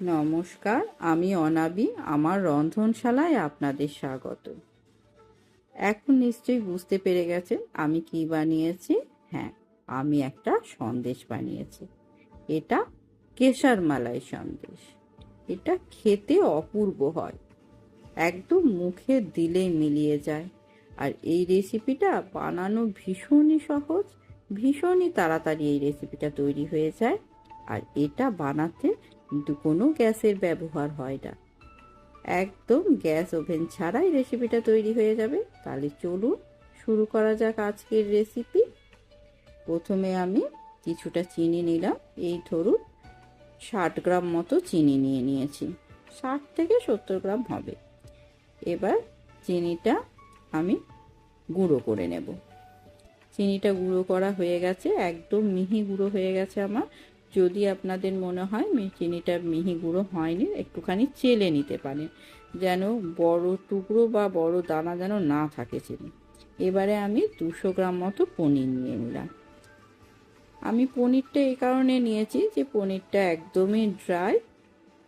নমস্কার, আমি অনাবি। আমার রন্ধনশালায় আপনাদের স্বাগত। এখন নিশ্চয়ই বুঝতে পেরে গেছেন আমি কি বানিয়েছি। হ্যাঁ, আমি একটা সন্দেশ বানিয়েছি। এটা কেশর মালাই সন্দেশ। এটা খেতে অপূর্ব হয়, একদম মুখে দিলেই মিলিয়ে যায়। আর এই রেসিপিটা বানানো ভীষণই সহজ, ভীষণই তাড়াতাড়ি এই রেসিপিটা তৈরি হয়ে যায়। আর এটা বানাতে কিন্তু কোনো গ্যাসের ব্যবহার হয় না, একদম গ্যাস ওভেন ছাড়াই রেসিপিটা তৈরি হয়ে যাবে। তাহলে চলুন শুরু করা যাক আজকের রেসিপি। প্রথমে আমি কিছুটা চিনি নিলাম, এই ধরুন 60 গ্রাম মতো চিনি নিয়েছি, 60 থেকে 70 গ্রাম হবে। এবার চিনিটা আমি গুঁড়ো করে নেব। চিনিটা গুঁড়ো করা হয়ে গেছে, একদম মিহি গুঁড়ো হয়ে গেছে আমার। যদি আপনাদের মনে হয় চিনিটা মিহি গুঁড়ো হয়নি, একটুখানি চেলে নিতে পারেন, যেন বড় টুকরো বা বড় দানা যেন না থাকে চিনি। এবারে আমি 200 গ্রাম মতো পনির নিয়ে নিলাম। আমি পনিরটা এই কারণে নিয়েছি যে পনিরটা একদমই ড্রাই,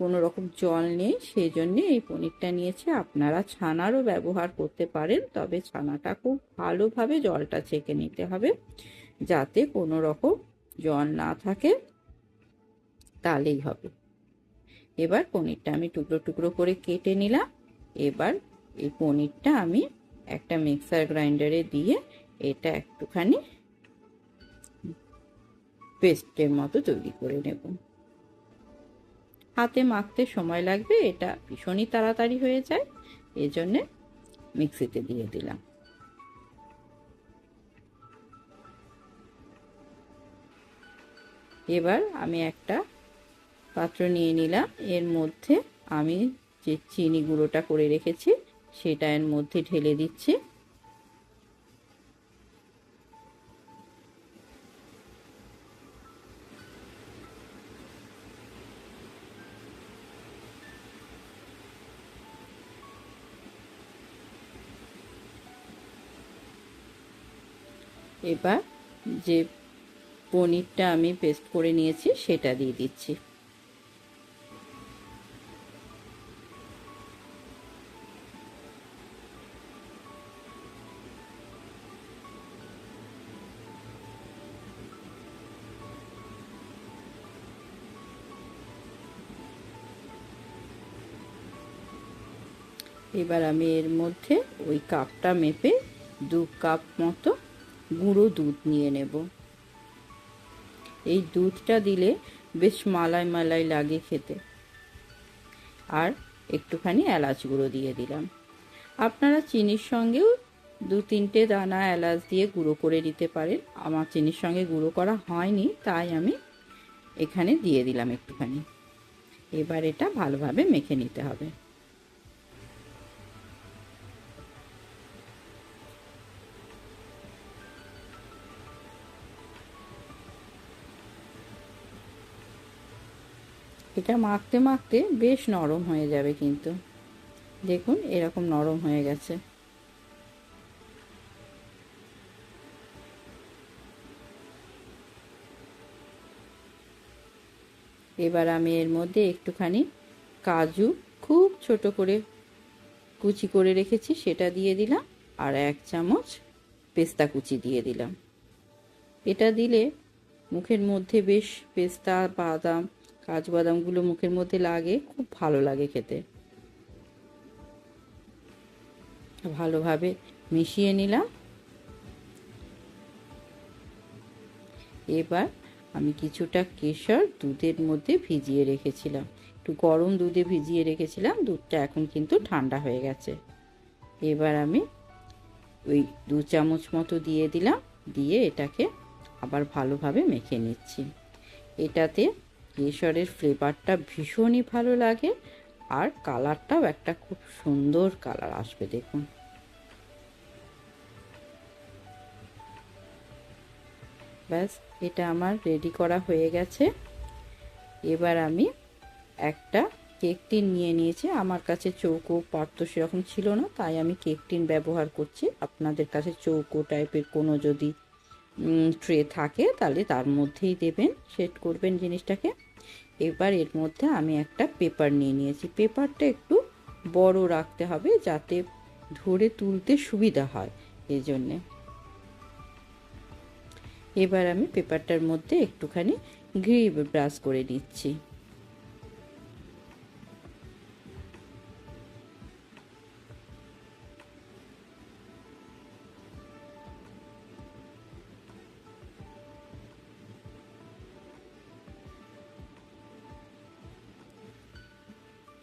কোনো রকম জল নেই, সেই জন্যে এই পনিরটা নিয়েছি। আপনারা ছানারও ব্যবহার করতে পারেন, তবে ছানাটা খুব ভালোভাবে জলটা ছেঁকে নিতে হবে, যাতে কোনো রকম জল না থাকে, তাহলেই হবে। এবার পনিরটা আমি টুকরো টুকরো করে কেটে নিলাম। এবার এই পনিরটা আমি একটা মিক্সার গ্রাইন্ডারে দিয়ে এটা একটুখানি পেস্টের মতো তৈরি করে নেব। হাতে মাখতে সময় লাগবে, এটা ভীষণই তাড়াতাড়ি হয়ে যায়, এজন্যে মিক্সিতে দিয়ে দিলাম। এবার আমি একটা পাত্র নিয়ে নিলাম, এর মধ্যে আমি যে চিনি গুঁড়োটা করে রেখেছি সেটা এর মধ্যে ঢেলে দিচ্ছি। এবার যে পনিরটা আমি পেস্ট করে নিয়েছি সেটা দিয়ে দিচ্ছি। এবার আমি এর মধ্যে ওই কাপটা মেপে 2 কাপ মতো গুঁড়ো দুধ নিয়ে নেব। এই দুধটা দিলে বেশ মালাই মালাই লাগে খেতে। আর একটুখানি এলাচ গুঁড়ো দিয়ে দিলাম। আপনারা চিনির সঙ্গেও 2-3টে দানা এলাচ দিয়ে গুঁড়ো করে দিতে পারেন। আমার চিনির সঙ্গে গুঁড়ো করা হয়নি, তাই আমি এখানে দিয়ে দিলাম একটুখানি। এবার এটা ভালোভাবে মেখে নিতে হবে। এটা মাখতে মাখতে বেশ নরম হয়ে যাবে, কিন্তু দেখুন এরকম নরম হয়ে গেছে। এবার আমি এর মধ্যে একটুখানি কাজু খুব ছোট করে কুচি করে রেখেছি সেটা দিয়ে দিলাম, আর 1 চামচ পেস্তা কুচি দিয়ে দিলাম। এটা দিলে মুখের মধ্যে বেশ পেস্তা বাদাম কাজু বাদামগুলো মুখের মধ্যে লাগে, খুব ভালো লাগে খেতে। ভালোভাবে মিশিয়ে নিলাম। এবার আমি কিছুটা কেশর দুধের মধ্যে ভিজিয়ে রেখেছিলাম, একটু গরম দুধে ভিজিয়ে রেখেছিলাম, দুধটা এখন কিন্তু ঠান্ডা হয়ে গেছে। এবার আমি ওই 2 চামচ মতো দিয়ে দিলাম, দিয়ে এটাকে আবার ভালোভাবে মেখে নিচ্ছি। এটাতে কেশরের ফ্লেভারটা ভীষণই ভালো লাগে, আর কালারটাও একটা খুব সুন্দর কালার আসবে দেখুন। ব্যাস, এটা আমার রেডি করা হয়ে গেছে। এবার আমি একটা কেক টিন নিয়ে নিয়েছি। আমার কাছে চৌকো পাত্র সেরকম ছিল না, তাই আমি কেক টিন ব্যবহার করছি। আপনাদের কাছে চৌকো টাইপের কোনো যদি ট্রে থাকে তাহলে তার মধ্যেই দেবেন, সেট করবেন জিনিসটাকে। এবার এর মধ্যে আমি একটা পেপার নিয়ে নিয়েছি। পেপারটা একটু বড় রাখতে হবে যাতে ধরে তুলতে সুবিধা হয়, এই জন্যে। এবার আমি পেপারটার মধ্যে একটুখানি ঘি ব্রাশ করে নিচ্ছি।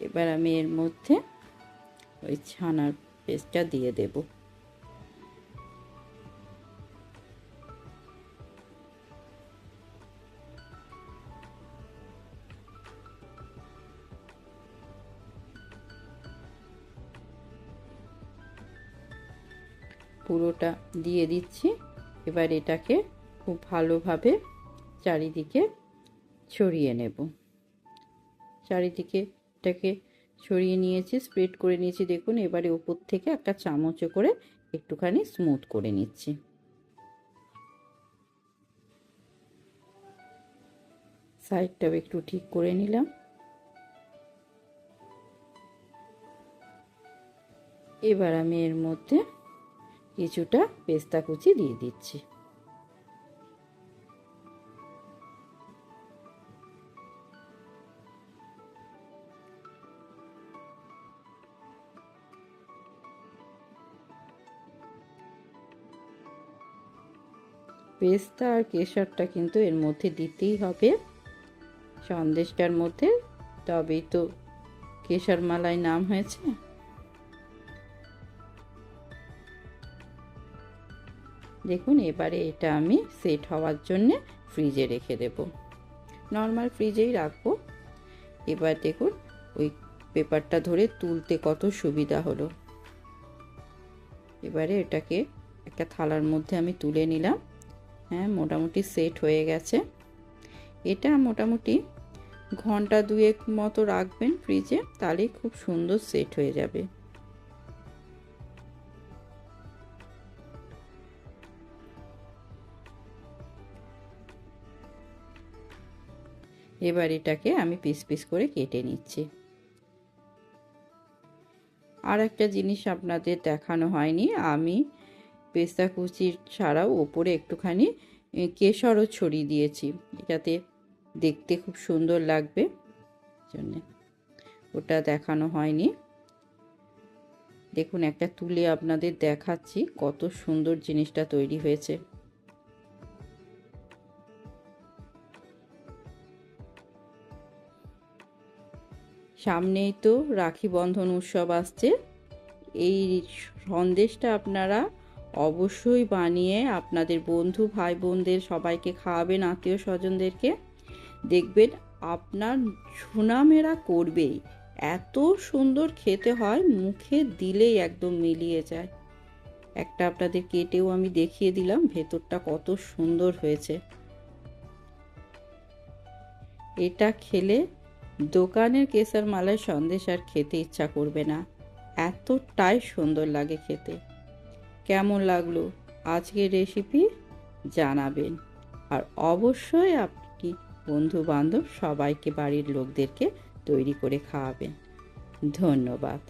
এবার আমি এর মধ্যে ওই ছানার পেস্টটা দিয়ে দেব। পুরোটা দিয়ে দিচ্ছি। এবার এটাকে খুব ভালোভাবে চারিদিকে ছড়িয়ে নেব। চারিদিকে এটাকে ছড়িয়ে নিয়েছি, স্প্রেড করে নিয়েছি। দেখুন, এবারে উপর থেকে একটা চামচে করে একটুখানি স্মুথ করে নিচ্ছি। সাইডটাও একটু ঠিক করে নিলাম। এবার আমি এর মধ্যে কিছুটা পেস্তা কুচি দিয়ে দিচ্ছি। পেস্তা আর কেশরটা কিন্তু এর মধ্যে দিতেই হবে সন্দেশটার মধ্যে, তবেই তো কেশর মালাই নাম হয়েছে। দেখুন, এবারে এটা আমি সেট হওয়ার জন্য ফ্রিজে রেখে দেব। নর্মাল ফ্রিজেই রাখবো। এবার দেখুন, ওই পেপারটা ধরে তুলতে কত সুবিধা হলো। এবারে এটাকে একটা থালার মধ্যে আমি তুলে নিলাম। হ্যাঁ, মোটামুটি সেট হয়ে গেছে। এটা মোটামুটি ঘন্টা দুয়েক মতো রাখবেন ফ্রিজে, তাহলেই খুব সুন্দর সেট হয়ে যাবে। এবার এটাকে আমি পিস পিস করে কেটে নিচ্ছি। আর একটা জিনিস আপনাদের দেখানো হয়নি, আমি পেস্তা কুচি ছাড়াও ওপরে একটুখানি কেশরও ছড়িয়ে দিয়েছি, যাতে দেখতে খুব সুন্দর লাগবে জন্যে, ওটা দেখানো হয়নি। দেখুন, একটা তুলে আপনাদের দেখাচ্ছি কত সুন্দর জিনিসটা তৈরি হয়েছে। সামনেই তো রাখি বন্ধন উৎসব আসছে। এই সন্দেশটা আপনারা অবশ্যই বানিয়ে আপনাদের বন্ধু ভাই বোনদের সবাইকে খাওয়াবেন, আত্মীয় স্বজনদেরকে। দেখবেন আপনার সুনামেরা করবেই। এত সুন্দর খেতে হয়, মুখে দিলেই একদম মিলিয়ে যায়। একটা আপনাদের কেটেও আমি দেখিয়ে দিলাম ভেতরটা কত সুন্দর হয়েছে। এটা খেলে দোকানের কেশর মালাই সন্দেশ আর খেতে ইচ্ছা করবে না, এতটাই সুন্দর লাগে খেতে। কেমন লাগলো আজকের রেসিপি জানাবেন, আর অবশ্যই আপনি বন্ধু বান্ধব সবাইকে, বাড়ির লোকদেরকে তৈরি করে খাওয়াবেন। ধন্যবাদ।